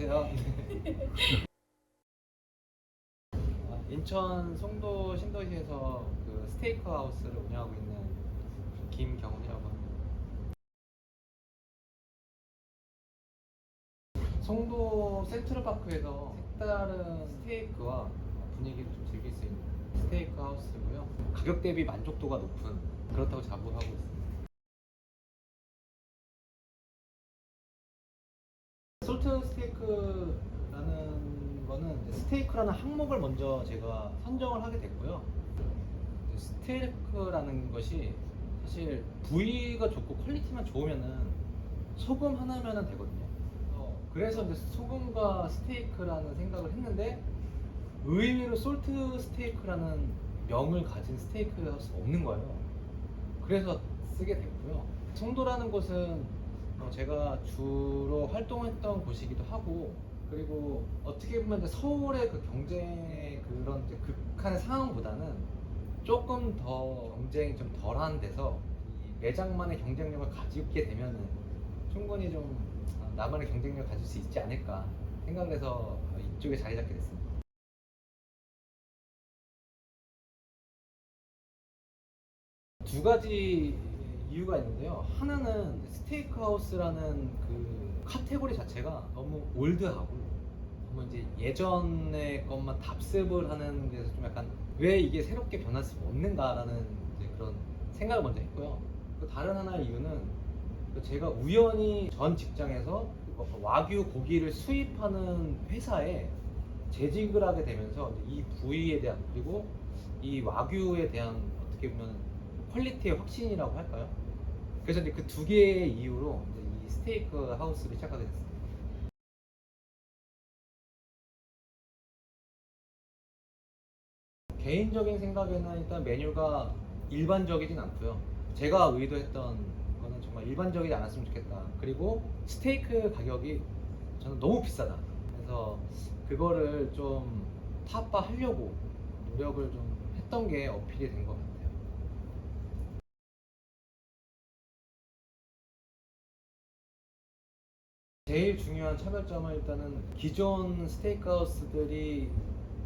안녕하세요. 인천 송도 신도시에서 그 스테이크 하우스를 운영하고 있는 김경훈이라고 합니다. 송도 센트럴파크에서 색다른 스테이크와 분위기를 좀 즐길 수 있는 스테이크 하우스고요. 가격 대비 만족도가 높은, 그렇다고 자부하고 있습니다. 솔트 스테이크라는 거는 이제 스테이크라는 항목을 먼저 제가 선정을 하게 됐고요. 스테이크라는 것이 사실 부위가 좋고 퀄리티만 좋으면은 소금 하나면은 되거든요. 그래서 이제 소금과 스테이크라는 생각을 했는데 의외로 솔트 스테이크라는 명을 가진 스테이크 하우스가 없는 거예요. 그래서 쓰게 됐고요. 송도라는 곳은 제가 주로 활동했던 곳이기도 하고, 그리고 어떻게 보면 이제 서울의 그 경쟁의 그런 이제 극한의 상황보다는 조금 더 경쟁이 좀 덜한 데서 이 매장만의 경쟁력을 가지게 되면은 충분히 좀 나만의 경쟁력을 가질 수 있지 않을까 생각을 해서 이쪽에 자리 잡게 됐습니다. 두 가지 이유가 있는데요. 하나는 스테이크 하우스라는 그 카테고리 자체가 너무 올드하고 너무 이제 예전의 것만 답습을 하는 데서 좀 약간 왜 이게 새롭게 변할 수 없는가라는 이제 그런 생각을 먼저 했고요. 그 다른 하나의 이유는 제가 우연히 전 직장에서 와규 고기를 수입하는 회사에 재직을 하게 되면서 이 부위에 대한, 그리고 이 와규에 대한 어떻게 보면 퀄리티의 확신이라고 할까요? 그래서 이제 그 두 개의 이유로 이제 이 스테이크 하우스를 시작하게 됐습니다. 개인적인 생각에는 일단 메뉴가 일반적이진 않고요. 제가 의도했던 거는 정말 일반적이지 않았으면 좋겠다. 그리고 스테이크 가격이 저는 너무 비싸다. 그래서 그거를 좀 타파하려고 노력을 좀 했던 게 어필이 된 것 같아요. 제일 중요한 차별점은 일단은 기존 스테이크하우스들이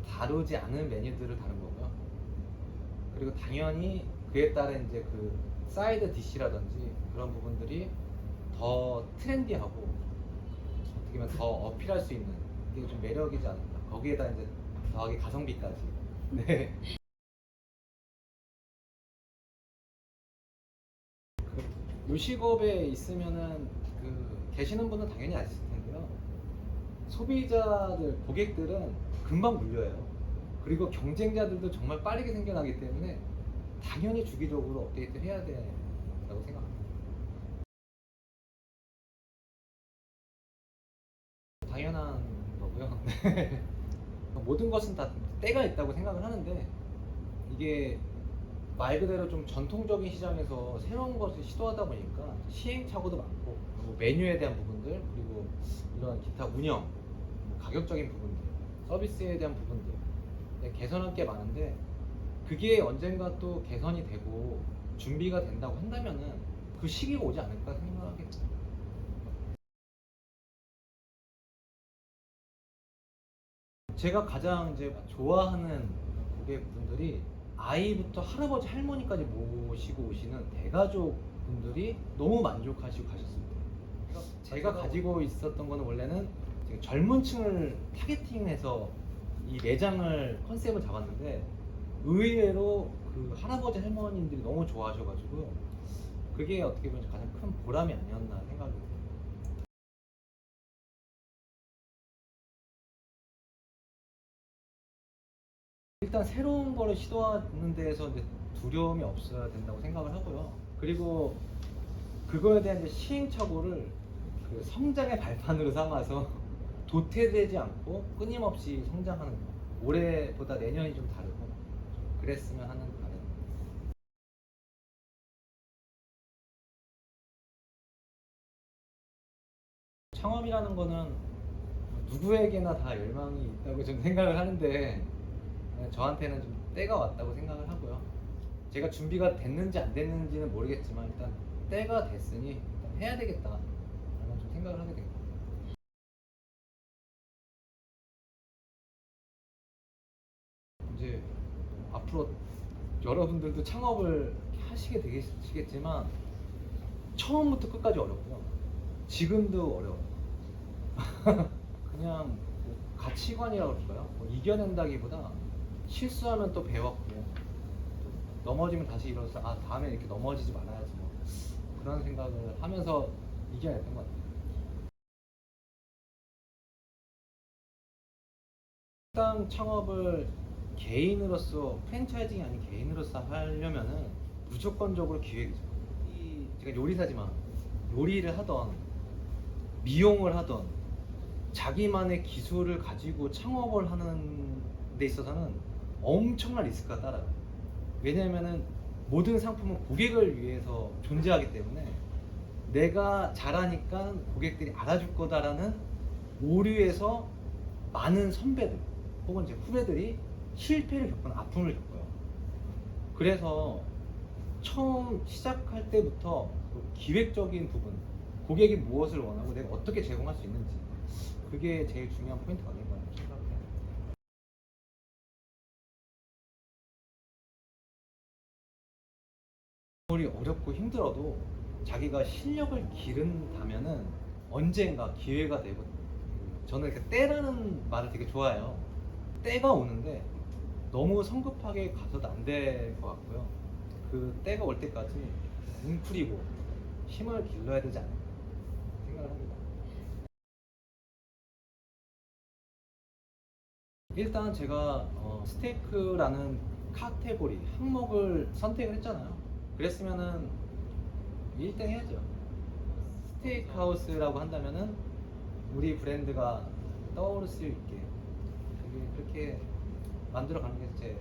다루지 않은 메뉴들을 다룬 거고요. 그리고 당연히 그에 따른 이제 그 사이드 디시라든지 그런 부분들이 더 트렌디하고 어떻게 보면 더 어필할 수 있는 게 좀 매력이지 않을까. 거기에다 이제 더하기 가성비까지. 네. 요식업에 있으면은 그 계시는 분은 당연히 아실 텐데요. 소비자들, 고객들은 금방 물려요. 그리고 경쟁자들도 정말 빠르게 생겨나기 때문에 당연히 주기적으로 업데이트를 해야 된다고 생각합니다. 당연한 거고요. 모든 것은 다 때가 있다고 생각을 하는데, 이게 말 그대로 좀 전통적인 시장에서 새로운 것을 시도하다 보니까 시행착오도 많고, 뭐 메뉴에 대한 부분들, 그리고 이런 기타 운영, 뭐 가격적인 부분들, 서비스에 대한 부분들 개선할 게 많은데, 그게 언젠가 또 개선이 되고 준비가 된다고 한다면은 그 시기가 오지 않을까 생각하게 됩니다. 제가 가장 이제 좋아하는 고객분들이 아이부터 할아버지 할머니까지 모시고 오시는 대가족 분들이 너무 만족하시고 가셨습니다. 제가 가지고 있었던 거는 원래는 지금 젊은 층을 타겟팅해서 이 매장을 컨셉을 잡았는데, 의외로 그 할아버지 할머님들이 너무 좋아하셔가지고 그게 어떻게 보면 가장 큰 보람이 아니었나 생각이 듭니다. 일단 새로운 거를 시도하는 데에서 이제 두려움이 없어야 된다고 생각을 하고요. 그리고 그거에 대한 이제 시행착오를 그 성장의 발판으로 삼아서 도태되지 않고 끊임없이 성장하는 거. 올해보다 내년이 좀 다르고 좀 그랬으면 하는 바람. 창업이라는 거는 누구에게나 다 열망이 있다고 좀 생각을 하는데, 저한테는 좀 때가 왔다고 생각을 하고요. 제가 준비가 됐는지 안 됐는지는 모르겠지만 일단 때가 됐으니 일단 해야 되겠다라는 좀 생각을 하게 된 것 같아요. 앞으로 여러분들도 창업을 하시게 되시겠지만 처음부터 끝까지 어렵고요. 지금도 어려워요. 그냥 뭐 가치관이라고 할까요? 뭐 이겨낸다기보다 실수하면 또 배웠고 또 넘어지면 다시 일어서 아 다음에 이렇게 넘어지지 말아야지 뭐 그런 생각을 하면서 이겨냈던 것 같아요. 식당 창업을 개인으로서 프랜차이징이 아닌 개인으로서 하려면은 무조건적으로 기획이죠. 제가 요리사지만 요리를 하던 미용을 하던 자기만의 기술을 가지고 창업을 하는 데 있어서는 엄청난 리스크가 따라요. 왜냐하면은 모든 상품은 고객을 위해서 존재하기 때문에 내가 잘하니까 고객들이 알아줄 거다라는 오류에서 많은 선배들 혹은 이제 후배들이 실패를 겪거나 아픔을 겪어요. 그래서 처음 시작할 때부터 그 기획적인 부분, 고객이 무엇을 원하고 내가 어떻게 제공할 수 있는지 그게 제일 중요한 포인트가 아닌가 생각해요. 아무리 어렵고 힘들어도 자기가 실력을 기른다면은 언젠가 기회가 되고 저는 그 때라는 말을 되게 좋아해요. 때가 오는데 너무 성급하게 가서도 안 될 것 같고요. 그 때가 올 때까지 뭉클이고 힘을 길러야 되지 않을까 생각을 합니다. 일단 제가 스테이크라는 카테고리 항목을 선택을 했잖아요. 그랬으면은 1등 해야죠. 스테이크 하우스라고 한다면은 우리 브랜드가 떠오를 수 있게 그게 그렇게 만들어 가는 게 제